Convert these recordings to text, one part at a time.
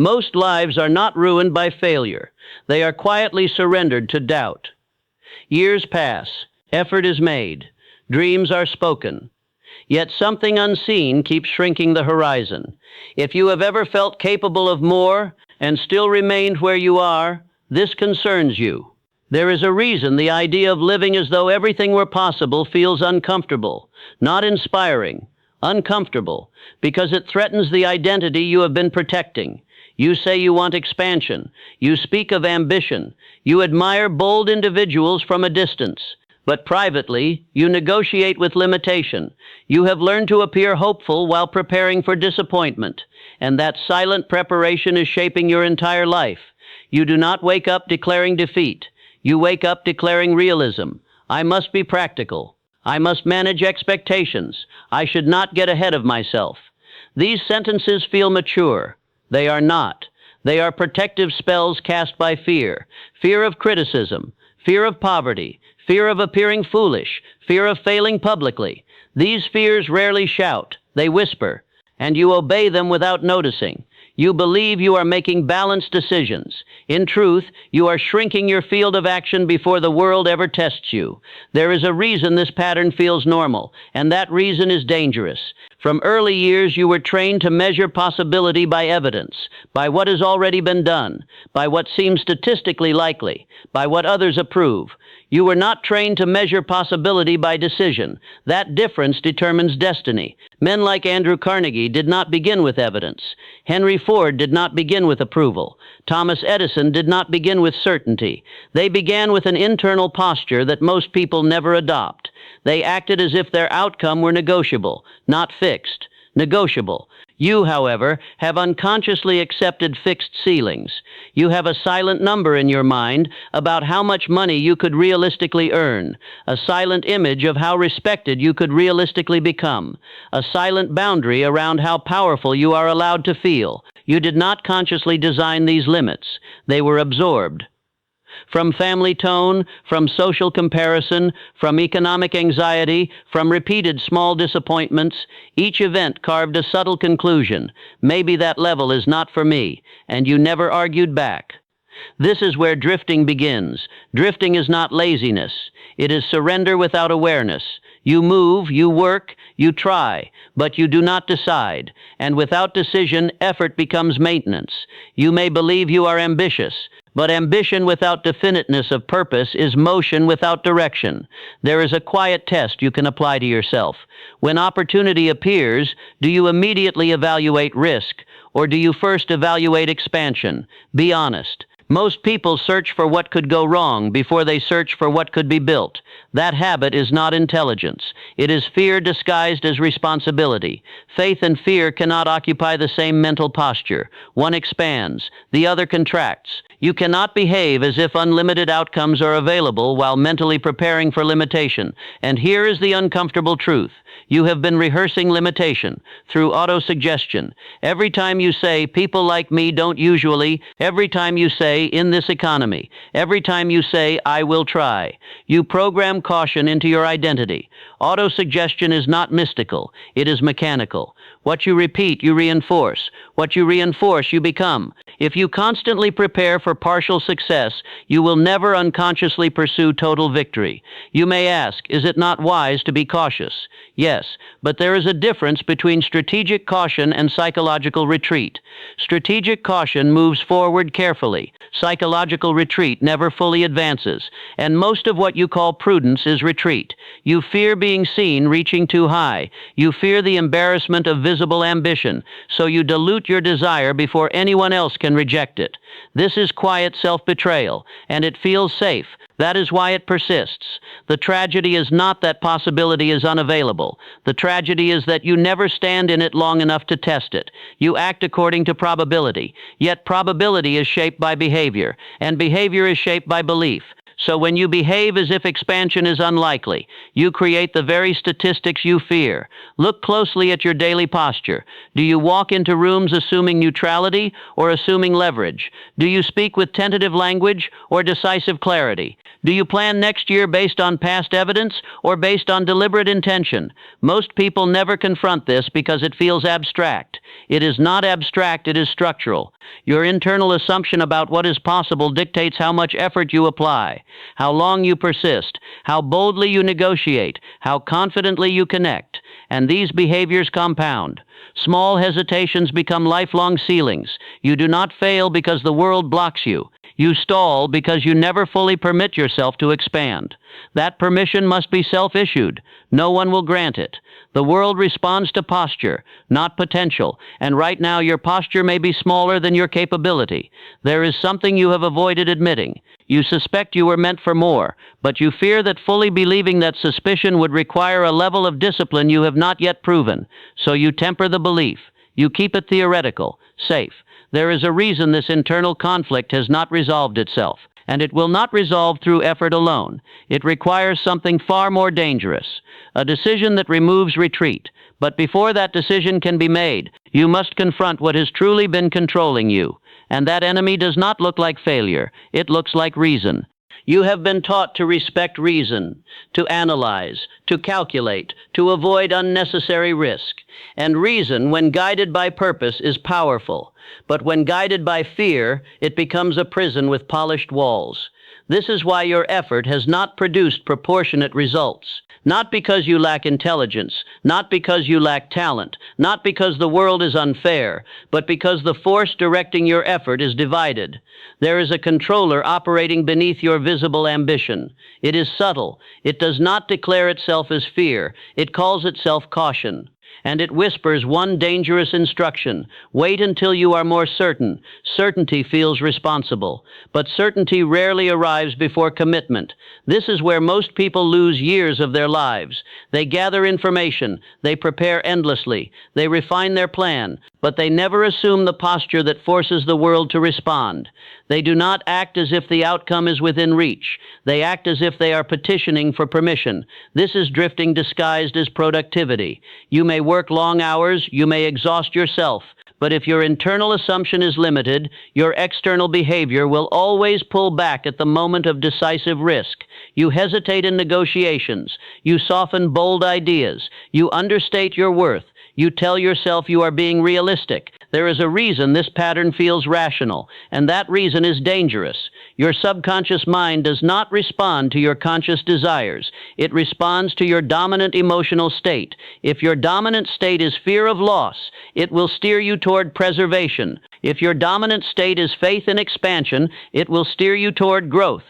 Most lives are not ruined by failure. They are quietly surrendered to doubt. Years pass, effort is made, dreams are spoken. Yet something unseen keeps shrinking the horizon. If you have ever felt capable of more and still remained where you are, this concerns you. There is a reason the idea of living as though everything were possible feels uncomfortable, not inspiring, uncomfortable, because it threatens the identity you have been protecting. You say you want expansion. You speak of ambition. You admire bold individuals from a distance. But privately, you negotiate with limitation. You have learned to appear hopeful while preparing for disappointment, and that silent preparation is shaping your entire life. You do not wake up declaring defeat. You wake up declaring realism. I must be practical. I must manage expectations. I should not get ahead of myself. These sentences feel mature. They are not. They are protective spells cast by fear. Fear of criticism, fear of poverty, fear of appearing foolish, fear of failing publicly. These fears rarely shout, they whisper, and you obey them without noticing. You believe you are making balanced decisions. In truth, you are shrinking your field of action before the world ever tests you. There is a reason this pattern feels normal, and that reason is dangerous. From early years, you were trained to measure possibility by evidence, by what has already been done, by what seems statistically likely, by what others approve. You were not trained to measure possibility by decision. That difference determines destiny. Men like Andrew Carnegie did not begin with evidence. Henry Ford did not begin with approval. Thomas Edison did not begin with certainty. They began with an internal posture that most people never adopt. They acted as if their outcome were negotiable, not fixed. Negotiable. You, however, have unconsciously accepted fixed ceilings. You have a silent number in your mind about how much money you could realistically earn, a silent image of how respected you could realistically become, a silent boundary around how powerful you are allowed to feel. You did not consciously design these limits. They were absorbed. From family tone, from social comparison, from economic anxiety, from repeated small disappointments, each event carved a subtle conclusion. Maybe that level is not for me, and you never argued back. This is where drifting begins. Drifting is not laziness. It is surrender without awareness. You move, you work, you try, but you do not decide. And without decision, effort becomes maintenance. You may believe you are ambitious, but ambition without definiteness of purpose is motion without direction. There is a quiet test you can apply to yourself. When opportunity appears, do you immediately evaluate risk, or do you first evaluate expansion? Be honest. Most people search for what could go wrong before they search for what could be built. That habit is not intelligence. It is fear disguised as responsibility. Faith and fear cannot occupy the same mental posture. One expands, the other contracts. You cannot behave as if unlimited outcomes are available while mentally preparing for limitation. And here is the uncomfortable truth. You have been rehearsing limitation through autosuggestion. Every time you say, people like me don't usually, every time you say, in this economy, every time you say, I will try, you program caution into your identity. Autosuggestion is not mystical, it is mechanical. What you repeat, you reinforce. What you reinforce, you become. If you constantly prepare for partial success, you will never unconsciously pursue total victory. You may ask, is it not wise to be cautious? Yes, but there is a difference between strategic caution and psychological retreat. Strategic caution moves forward carefully. Psychological retreat never fully advances. And most of what you call prudence is retreat. You fear being seen reaching too high. You fear the embarrassment of visible ambition, so you dilute your desire before anyone else can reject it. This is quiet self-betrayal, and it feels safe. That is why it persists. The tragedy is not that possibility is unavailable. The tragedy is that you never stand in it long enough to test it. You act according to probability, yet probability is shaped by behavior, and behavior is shaped by belief. So when you behave as if expansion is unlikely, you create the very statistics you fear. Look closely at your daily posture. Do you walk into rooms assuming neutrality or assuming leverage? Do you speak with tentative language or decisive clarity? Do you plan next year based on past evidence or based on deliberate intention? Most people never confront this because it feels abstract. It is not abstract, it is structural. Your internal assumption about what is possible dictates how much effort you apply, how long you persist, how boldly you negotiate, how confidently you connect, and these behaviors compound. Small hesitations become lifelong ceilings. You do not fail because the world blocks you. You stall because you never fully permit yourself to expand. That permission must be self-issued. No one will grant it. The world responds to posture, not potential, and right now your posture may be smaller than your capability. There is something you have avoided admitting. You suspect you were meant for more, but you fear that fully believing that suspicion would require a level of discipline you have not yet proven. So you temper the belief. You keep it theoretical, safe. There is a reason this internal conflict has not resolved itself, and it will not resolve through effort alone. It requires something far more dangerous, a decision that removes retreat. But before that decision can be made, you must confront what has truly been controlling you. And that enemy does not look like failure. It looks like reason. You have been taught to respect reason, to analyze, to calculate, to avoid unnecessary risk. And reason, when guided by purpose, is powerful. But when guided by fear, it becomes a prison with polished walls. This is why your effort has not produced proportionate results. Not because you lack intelligence, not because you lack talent, not because the world is unfair, but because the force directing your effort is divided. There is a controller operating beneath your visible ambition. It is subtle. It does not declare itself as fear. It calls itself caution. And it whispers one dangerous instruction: wait until you are more certain. Certainty feels responsible, but certainty rarely arrives before commitment. This is where most people lose years of their lives. They gather information, they prepare endlessly, they refine their plan, but they never assume the posture that forces the world to respond. They do not act as if the outcome is within reach. They act as if they are petitioning for permission. This is drifting disguised as productivity. You may work long hours, you may exhaust yourself, but if your internal assumption is limited, your external behavior will always pull back at the moment of decisive risk. You hesitate in negotiations. You soften bold ideas. You understate your worth. You tell yourself you are being realistic. There is a reason this pattern feels rational, and that reason is dangerous. Your subconscious mind does not respond to your conscious desires. It responds to your dominant emotional state. If your dominant state is fear of loss, it will steer you toward preservation. If your dominant state is faith in expansion, it will steer you toward growth.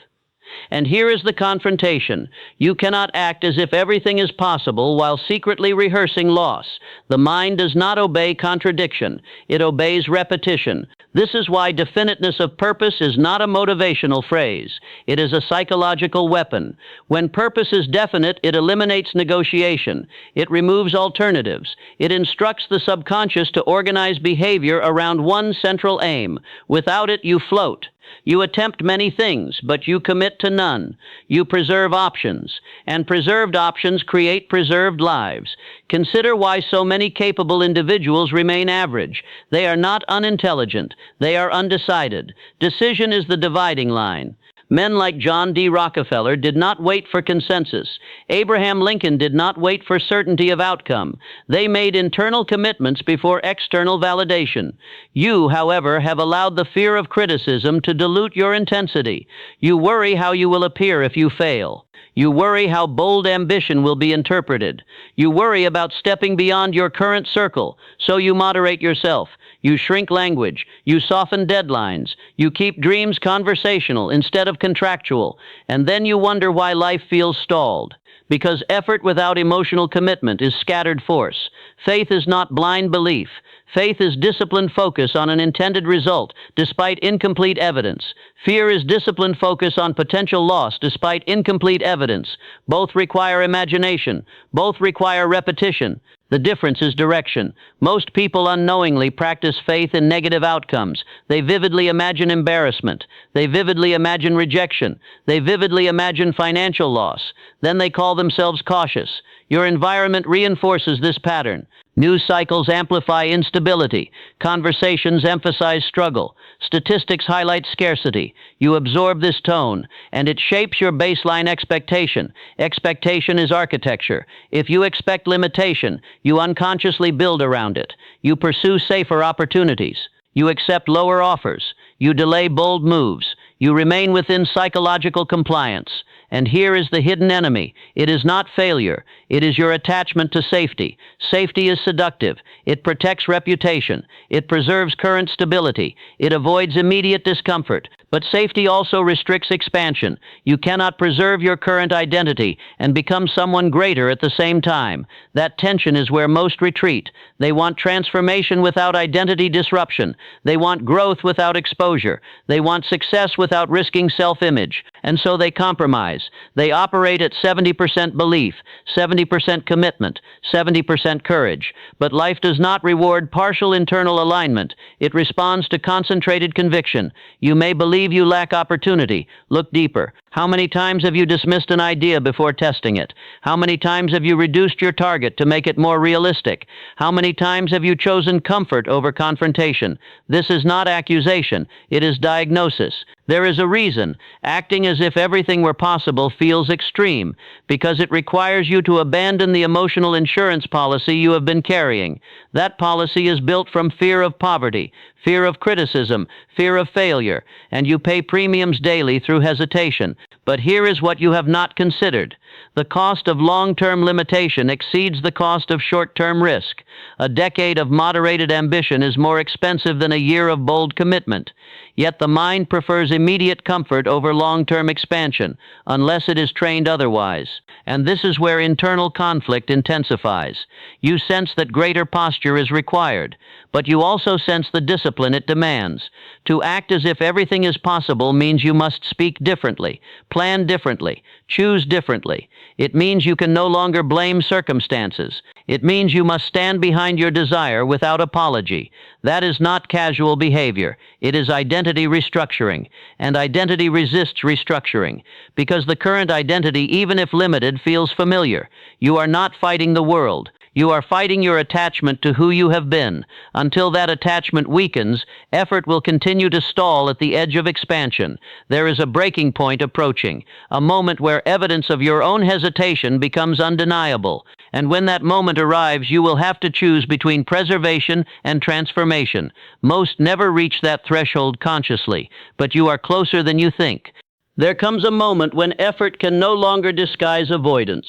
And here is the confrontation. You cannot act as if everything is possible while secretly rehearsing loss. The mind does not obey contradiction. It obeys repetition. This is why definiteness of purpose is not a motivational phrase. It is a psychological weapon. When purpose is definite, it eliminates negotiation. It removes alternatives. It instructs the subconscious to organize behavior around one central aim. Without it, you float. You attempt many things, but you commit to none. You preserve options, and preserved options create preserved lives. Consider why so many capable individuals remain average. They are not unintelligent. They are undecided. Decision is the dividing line. Men like John D. Rockefeller did not wait for consensus. Abraham Lincoln did not wait for certainty of outcome. They made internal commitments before external validation. You, however, have allowed the fear of criticism to dilute your intensity. You worry how you will appear if you fail. You worry how bold ambition will be interpreted. You worry about stepping beyond your current circle, so you moderate yourself. You shrink language. You soften deadlines. You keep dreams conversational instead of contractual. And then you wonder why life feels stalled. Because effort without emotional commitment is scattered force. Faith is not blind belief. Faith is disciplined focus on an intended result, despite incomplete evidence. Fear is disciplined focus on potential loss, despite incomplete evidence. Both require imagination. Both require repetition. The difference is direction. Most people unknowingly practice faith in negative outcomes. They vividly imagine embarrassment. They vividly imagine rejection. They vividly imagine financial loss. Then they call themselves cautious. Your environment reinforces this pattern. News cycles amplify instability. Conversations emphasize struggle. Statistics highlight scarcity. You absorb this tone, and it shapes your baseline expectation. Expectation is architecture. If you expect limitation, you unconsciously build around it. You pursue safer opportunities. You accept lower offers. You delay bold moves. You remain within psychological compliance. And here is the hidden enemy. It is not failure. It is your attachment to safety. Safety is seductive. It protects reputation. It preserves current stability. It avoids immediate discomfort. But safety also restricts expansion. You cannot preserve your current identity and become someone greater at the same time. That tension is where most retreat. They want transformation without identity disruption. They want growth without exposure. They want success without risking self-image. And so they compromise. They operate at 70% belief, 70% commitment, 70% courage. But life does not reward partial internal alignment. It responds to concentrated conviction. You may believe you lack opportunity. Look deeper. How many times have you dismissed an idea before testing it? How many times have you reduced your target to make it more realistic? How many times have you chosen comfort over confrontation? This is not accusation. It is diagnosis. There is a reason. Acting as if everything were possible feels extreme, because it requires you to abandon the emotional insurance policy you have been carrying. That policy is built from fear of poverty, fear of criticism, fear of failure, and you pay premiums daily through hesitation. But here is what you have not considered. The cost of long-term limitation exceeds the cost of short-term risk. A decade of moderated ambition is more expensive than a year of bold commitment. Yet the mind prefers immediate comfort over long-term expansion, unless it is trained otherwise. And this is where internal conflict intensifies. You sense that greater posture is required, but you also sense the discipline it demands. To act as if everything is possible means you must speak differently, plan differently, choose differently. It means you can no longer blame circumstances. It means you must stand behind your desire without apology. That is not casual behavior. It is identity restructuring. And identity resists restructuring, because the current identity, even if limited, feels familiar. You are not fighting the world. You are fighting your attachment to who you have been. Until that attachment weakens, effort will continue to stall at the edge of expansion. There is a breaking point approaching, a moment where evidence of your own hesitation becomes undeniable. And when that moment arrives, you will have to choose between preservation and transformation. Most never reach that threshold consciously, but you are closer than you think. There comes a moment when effort can no longer disguise avoidance.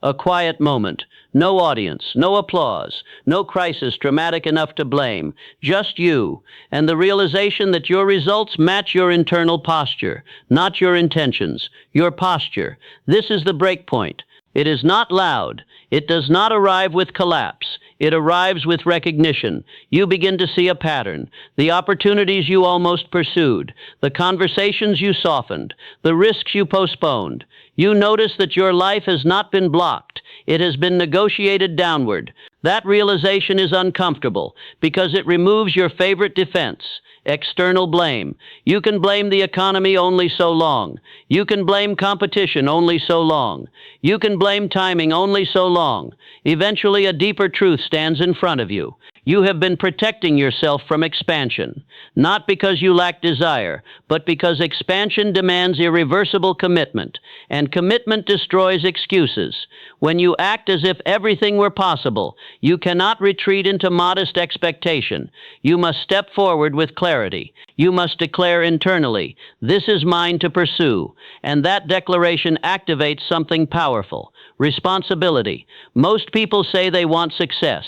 A quiet moment. No audience, no applause, no crisis dramatic enough to blame, just you, and the realization that your results match your internal posture, not your intentions, your posture. This is the break point. It is not loud. It does not arrive with collapse. It arrives with recognition. You begin to see a pattern. The opportunities you almost pursued, the conversations you softened, the risks you postponed. You notice that your life has not been blocked. It has been negotiated downward. That realization is uncomfortable because it removes your favorite defense, external blame. You can blame the economy only so long. You can blame competition only so long. You can blame timing only so long. Eventually, a deeper truth stands in front of you. You have been protecting yourself from expansion, not because you lack desire, but because expansion demands irreversible commitment, and commitment destroys excuses. When you act as if everything were possible, you cannot retreat into modest expectation. You must step forward with clarity. You must declare internally, "This is mine to pursue," and that declaration activates something powerful. Responsibility. Most people say they want success.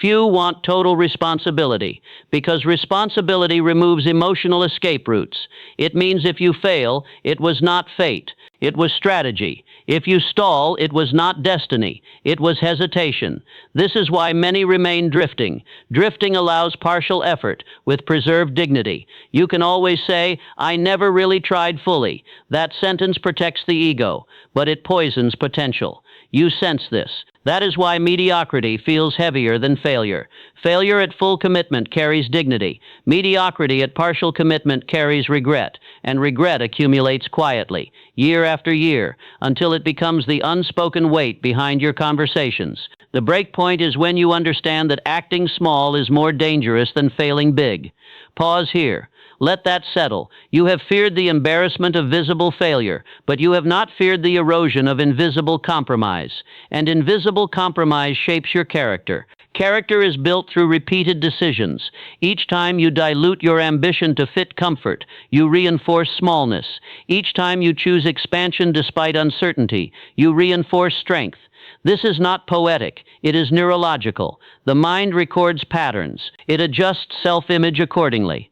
Few want total responsibility, because responsibility removes emotional escape routes. It means if you fail, it was not fate. It was strategy. If you stall, it was not destiny. It was hesitation. This is why many remain drifting. Drifting allows partial effort with preserved dignity. You can always say, "I never really tried fully." That sentence protects the ego, but it poisons potential. You sense this. That is why mediocrity feels heavier than failure. Failure at full commitment carries dignity. Mediocrity at partial commitment carries regret, and regret accumulates quietly, year after year, until it becomes the unspoken weight behind your conversations. The break point is when you understand that acting small is more dangerous than failing big. Pause here. Let that settle. You have feared the embarrassment of visible failure, but you have not feared the erosion of invisible compromise. And invisible compromise shapes your character. Character is built through repeated decisions. Each time you dilute your ambition to fit comfort, you reinforce smallness. Each time you choose expansion despite uncertainty, you reinforce strength. This is not poetic, it is neurological. The mind records patterns. It adjusts self-image accordingly.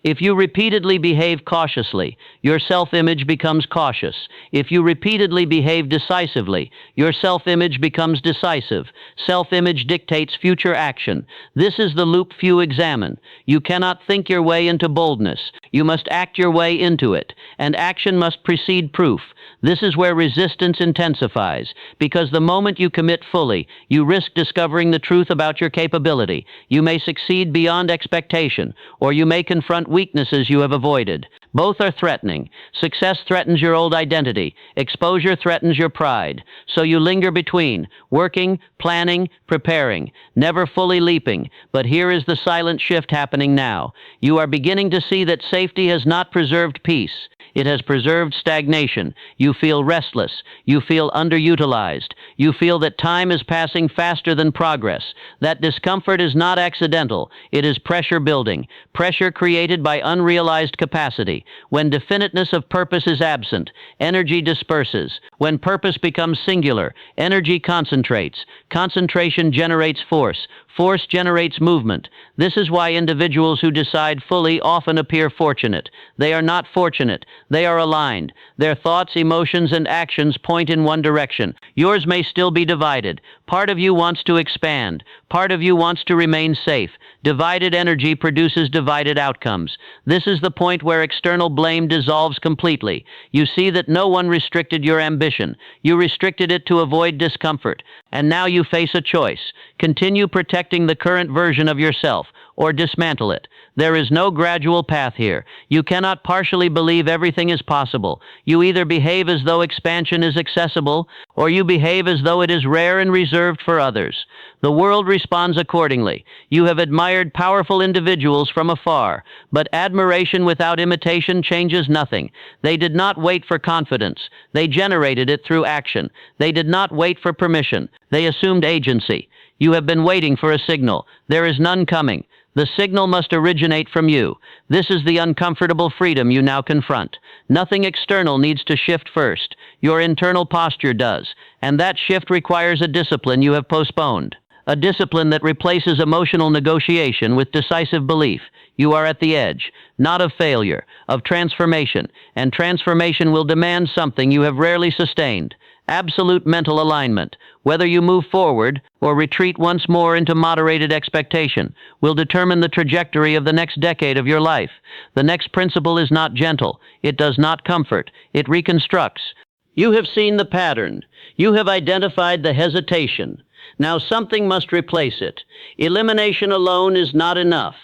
If you repeatedly behave cautiously, your self-image becomes cautious. If you repeatedly behave decisively, your self-image becomes decisive. Self-image dictates future action. This is the loop few examine. You cannot think your way into boldness. You must act your way into it, and action must precede proof. This is where resistance intensifies, because the moment you commit fully, you risk discovering the truth about your capability. You may succeed beyond expectation, or you may confront weaknesses you have avoided. Both are threatening. Success threatens your old identity. Exposure threatens your pride. So you linger between, working, planning, preparing, never fully leaping. But here is the silent shift happening now. You are beginning to see that safety has not preserved peace. It has preserved stagnation. You feel restless. You feel underutilized. You feel that time is passing faster than progress. That discomfort is not accidental. It is pressure building. Pressure created by unrealized capacity. When definiteness of purpose is absent, energy disperses. When purpose becomes singular, energy concentrates. Concentration generates force. Force generates movement. This is why individuals who decide fully often appear fortunate. They are not fortunate. They are aligned. Their thoughts, emotions, and actions point in one direction. Yours may still be divided. Part of you wants to expand. Part of you wants to remain safe. Divided energy produces divided outcomes. This is the point where external blame dissolves completely. You see that no one restricted your ambition. You restricted it to avoid discomfort. And now you face a choice. Continue protecting the current version of yourself, or dismantle it. There is no gradual path here. You cannot partially believe everything is possible. You either behave as though expansion is accessible, or you behave as though it is rare and reserved for others. The world responds accordingly. You have admired powerful individuals from afar, but admiration without imitation changes nothing. They did not wait for confidence. They generated it through action. They did not wait for permission. They assumed agency. You have been waiting for a signal. There is none coming. The signal must originate from you. This is the uncomfortable freedom you now confront. Nothing external needs to shift first. Your internal posture does, and that shift requires a discipline you have postponed. A discipline that replaces emotional negotiation with decisive belief. You are at the edge, not of failure, of transformation, and transformation will demand something you have rarely sustained. Absolute mental alignment, whether you move forward or retreat once more into moderated expectation, will determine the trajectory of the next decade of your life. The next principle is not gentle. It does not comfort. It reconstructs. You have seen the pattern. You have identified the hesitation. Now something must replace it. Elimination alone is not enough.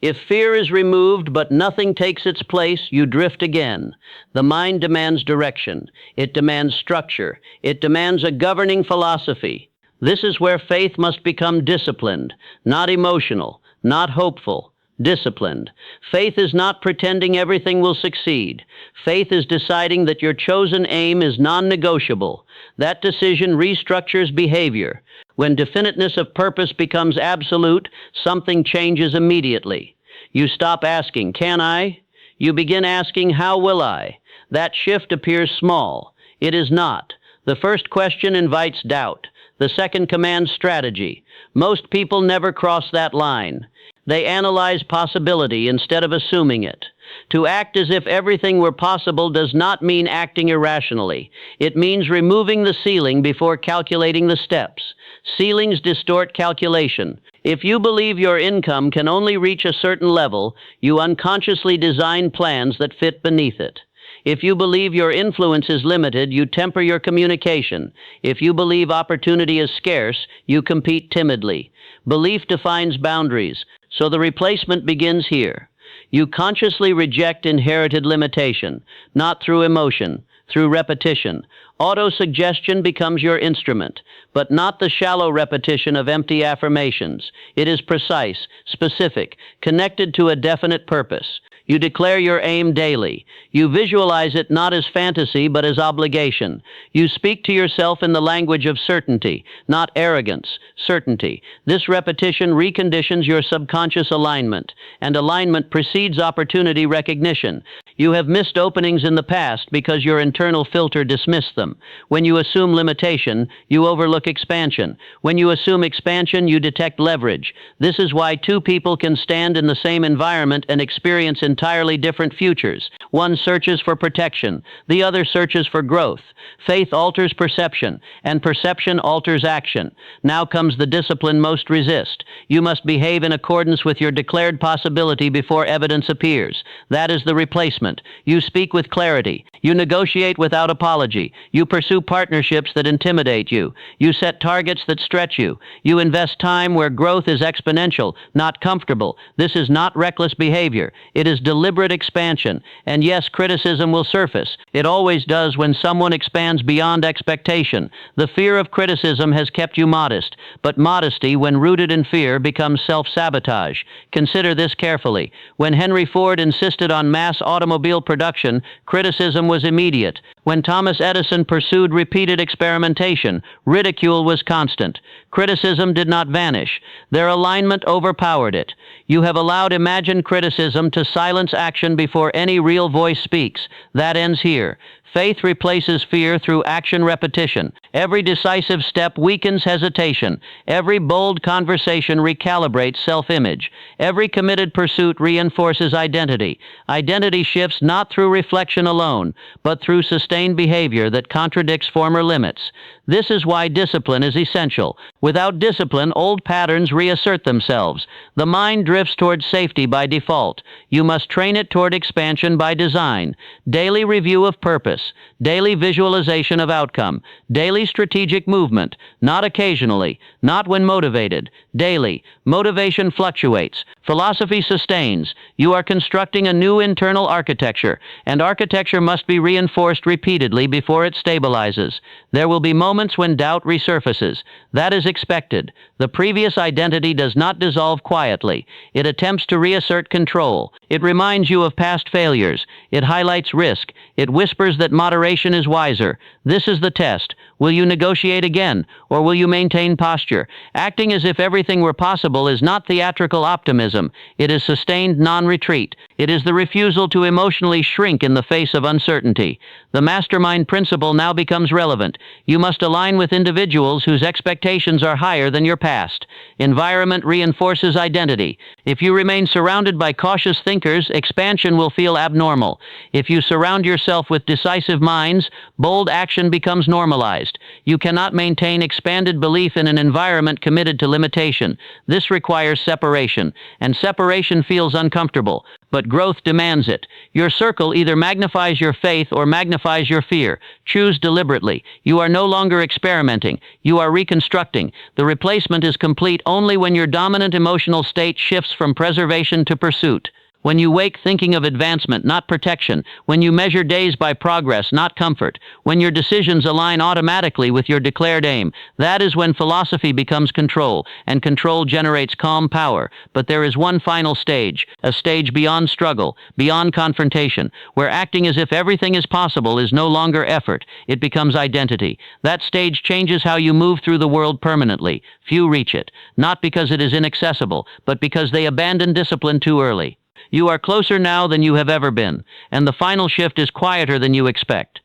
If fear is removed but nothing takes its place, you drift again. The mind demands direction. It demands structure. It demands a governing philosophy. This is where faith must become disciplined, not emotional, not hopeful, disciplined. Faith is not pretending everything will succeed. Faith is deciding that your chosen aim is non-negotiable. That decision restructures behavior. When definiteness of purpose becomes absolute, something changes immediately. You stop asking, "Can I?" You begin asking, "How will I?" That shift appears small. It is not. The first question invites doubt. The second commands strategy. Most people never cross that line. They analyze possibility instead of assuming it. To act as if everything were possible does not mean acting irrationally. It means removing the ceiling before calculating the steps. Ceilings distort calculation. If you believe your income can only reach a certain level, you unconsciously design plans that fit beneath it. If you believe your influence is limited, you temper your communication. If you believe opportunity is scarce, you compete timidly. Belief defines boundaries, so the replacement begins here. You consciously reject inherited limitation, not through emotion, through repetition. Autosuggestion becomes your instrument, but not the shallow repetition of empty affirmations. It is precise, specific, connected to a definite purpose. You declare your aim daily. You visualize it not as fantasy, but as obligation. You speak to yourself in the language of certainty, not arrogance, certainty. This repetition reconditions your subconscious alignment, and alignment precedes opportunity recognition. You have missed openings in the past because your internal filter dismissed them. When you assume limitation, you overlook expansion. When you assume expansion, you detect leverage. This is why two people can stand in the same environment and experience entirely different futures. One searches for protection, the other searches for growth. Faith alters perception, and perception alters action. Now comes the discipline most resist. You must behave in accordance with your declared possibility before evidence appears. That is the replacement. You speak with clarity. You negotiate without apology. You pursue partnerships that intimidate you. You set targets that stretch you. You invest time where growth is exponential, not comfortable. This is not reckless behavior. It is deliberate expansion. And yes, criticism will surface. It always does when someone expands beyond expectation. The fear of criticism has kept you modest, but modesty, when rooted in fear, becomes self-sabotage. Consider this carefully. When Henry Ford insisted on mass automobile production, criticism was immediate. When Thomas Edison pursued repeated experimentation, ridicule was constant. Criticism did not vanish. Their alignment overpowered it. You have allowed imagined criticism to silence action before any real voice speaks. That ends here. Faith replaces fear through action repetition. Every decisive step weakens hesitation. Every bold conversation recalibrates self-image. Every committed pursuit reinforces identity. Identity shifts not through reflection alone, but through sustained behavior that contradicts former limits. This is why discipline is essential. Without discipline, old patterns reassert themselves. The mind drifts toward safety by default. You must train it toward expansion by design. Daily review of purpose. Daily visualization of outcome. Daily strategic movement. Not occasionally. Not when motivated. Daily. Motivation fluctuates. Philosophy sustains. You are constructing a new internal architecture, and architecture must be reinforced repeatedly before it stabilizes. There will be moments when doubt resurfaces. That is expected. The previous identity does not dissolve quietly. It attempts to reassert control. It reminds you of past failures. It highlights risk. It whispers that moderation is wiser. This is the test. Will you negotiate again, or will you maintain posture? Acting as if everything were possible is not theatrical optimism. It is sustained non-retreat. It is the refusal to emotionally shrink in the face of uncertainty. The mastermind principle now becomes relevant. You must align with individuals whose expectations are higher than your past. Environment reinforces identity. If you remain surrounded by cautious thinkers, expansion will feel abnormal. If you surround yourself with decisive minds, bold action becomes normalized. You cannot maintain expanded belief in an environment committed to limitation. This requires separation, and separation feels uncomfortable, but growth demands it. Your circle either magnifies your faith or magnifies your fear. Choose deliberately. You are no longer experimenting. You are reconstructing. The replacement is complete only when your dominant emotional state shifts from preservation to pursuit. When you wake thinking of advancement, not protection. When you measure days by progress, not comfort. When your decisions align automatically with your declared aim. That is when philosophy becomes control, and control generates calm power. But there is one final stage, a stage beyond struggle, beyond confrontation, where acting as if everything is possible is no longer effort. It becomes identity. That stage changes how you move through the world permanently. Few reach it, not because it is inaccessible, but because they abandon discipline too early. You are closer now than you have ever been, and the final shift is quieter than you expect.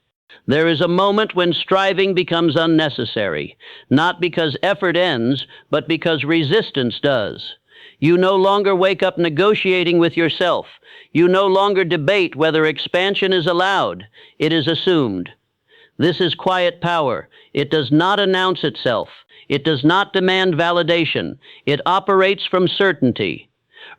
There is a moment when striving becomes unnecessary, not because effort ends, but because resistance does. You no longer wake up negotiating with yourself. You no longer debate whether expansion is allowed. It is assumed. This is quiet power. It does not announce itself. It does not demand validation. It operates from certainty.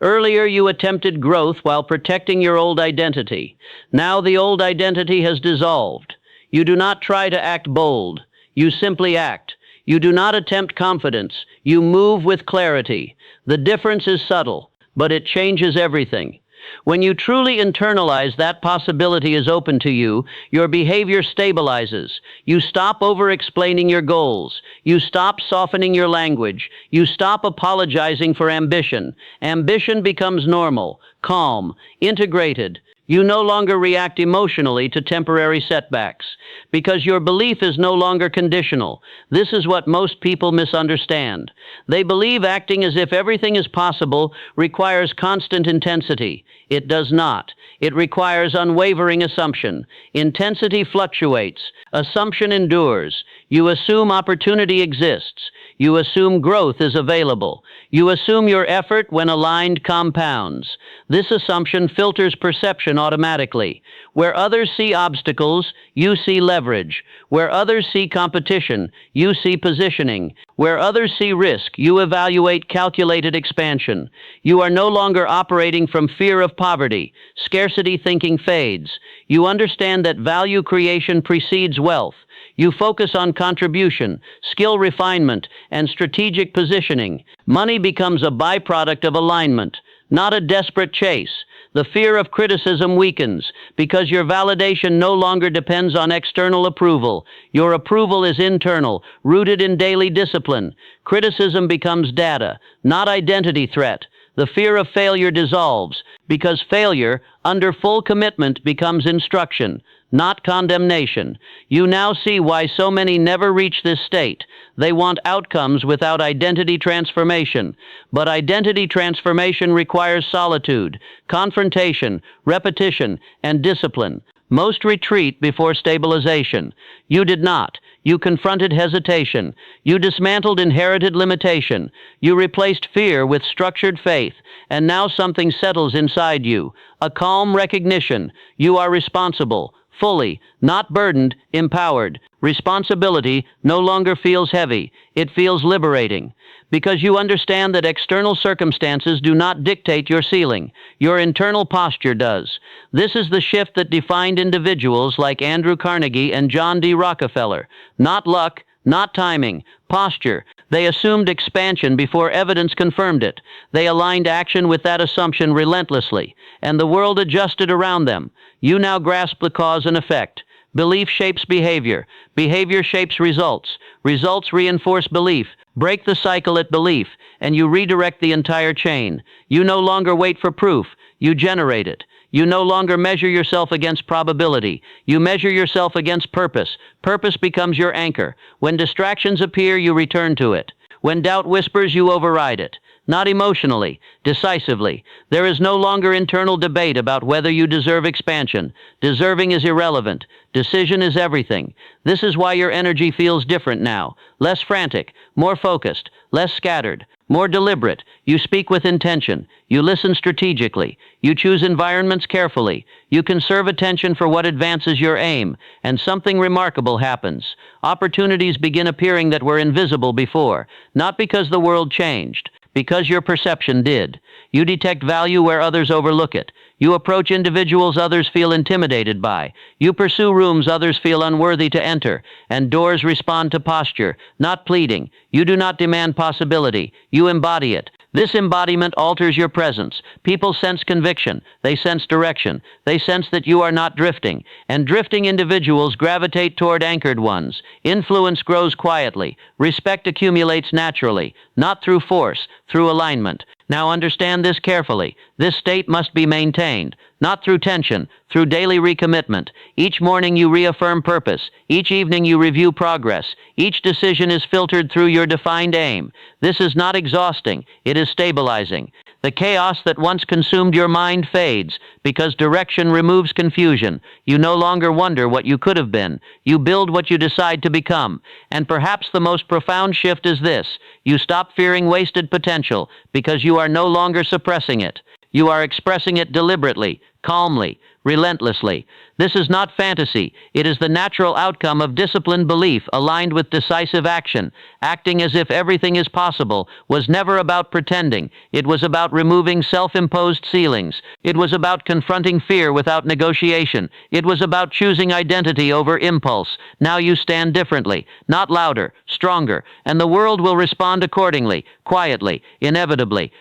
Earlier, you attempted growth while protecting your old identity. Now the old identity has dissolved. You do not try to act bold. You simply act. You do not attempt confidence. You move with clarity. The difference is subtle, but it changes everything. When you truly internalize that possibility is open to you, your behavior stabilizes. You stop over-explaining your goals. You stop softening your language. You stop apologizing for ambition. Ambition becomes normal, calm, integrated. You no longer react emotionally to temporary setbacks because your belief is no longer conditional. This is what most people misunderstand. They believe acting as if everything is possible requires constant intensity. It does not. It requires unwavering assumption. Intensity fluctuates. Assumption endures. You assume opportunity exists. You assume growth is available. You assume your effort, when aligned, compounds. This assumption filters perception automatically. Where others see obstacles, you see leverage. Where others see competition, you see positioning. Where others see risk, you evaluate calculated expansion. You are no longer operating from fear of poverty. Scarcity thinking fades. You understand that value creation precedes wealth. You focus on contribution, skill refinement, and strategic positioning. Money becomes a byproduct of alignment, not a desperate chase. The fear of criticism weakens because your validation no longer depends on external approval. Your approval is internal, rooted in daily discipline. Criticism becomes data, not identity threat. The fear of failure dissolves because failure, under full commitment, becomes instruction, not condemnation. You now see why so many never reach this state. They want outcomes without identity transformation. But identity transformation requires solitude, confrontation, repetition, and discipline. Most retreat before stabilization. You did not. You confronted hesitation. You dismantled inherited limitation. You replaced fear with structured faith. And now something settles inside you. A calm recognition. You are responsible. Fully, not burdened, empowered. Responsibility no longer feels heavy. It feels liberating. Because you understand that external circumstances do not dictate your ceiling. Your internal posture does. This is the shift that defined individuals like Andrew Carnegie and John D. Rockefeller. Not luck, not timing, posture. They assumed expansion before evidence confirmed it. They aligned action with that assumption relentlessly, and the world adjusted around them. You now grasp the cause and effect. Belief shapes behavior. Behavior shapes results. Results reinforce belief. Break the cycle at belief, and you redirect the entire chain. You no longer wait for proof. You generate it. You no longer measure yourself against probability. You measure yourself against purpose. Purpose becomes your anchor. When distractions appear, you return to it. When doubt whispers, you override it. Not emotionally, decisively. There is no longer internal debate about whether you deserve expansion. Deserving is irrelevant. Decision is everything. This is why your energy feels different now. Less frantic, more focused, less scattered, more deliberate. You speak with intention. You listen strategically. You choose environments carefully. You conserve attention for what advances your aim. And something remarkable happens. Opportunities begin appearing that were invisible before. Not because the world changed, because your perception did. You detect value where others overlook it. You approach individuals others feel intimidated by. You pursue rooms others feel unworthy to enter. And doors respond to posture, not pleading. You do not demand possibility. You embody it. This embodiment alters your presence. People sense conviction. They sense direction. They sense that you are not drifting. And drifting individuals gravitate toward anchored ones. Influence grows quietly. Respect accumulates naturally, not through force, through alignment. Now understand this carefully. This state must be maintained, not through tension, through daily recommitment. Each morning you reaffirm purpose. Each evening you review progress. Each decision is filtered through your defined aim. This is not exhausting. It is stabilizing. The chaos that once consumed your mind fades because direction removes confusion. You no longer wonder what you could have been. You build what you decide to become. And perhaps the most profound shift is this. You stop fearing wasted potential because you are no longer suppressing it. You are expressing it deliberately, calmly, relentlessly. This is not fantasy. It is the natural outcome of disciplined belief aligned with decisive action. Acting as if everything is possible was never about pretending. It was about removing self-imposed ceilings. It was about confronting fear without negotiation. It was about choosing identity over impulse. Now you stand differently, not louder, stronger, and the world will respond accordingly, quietly, inevitably.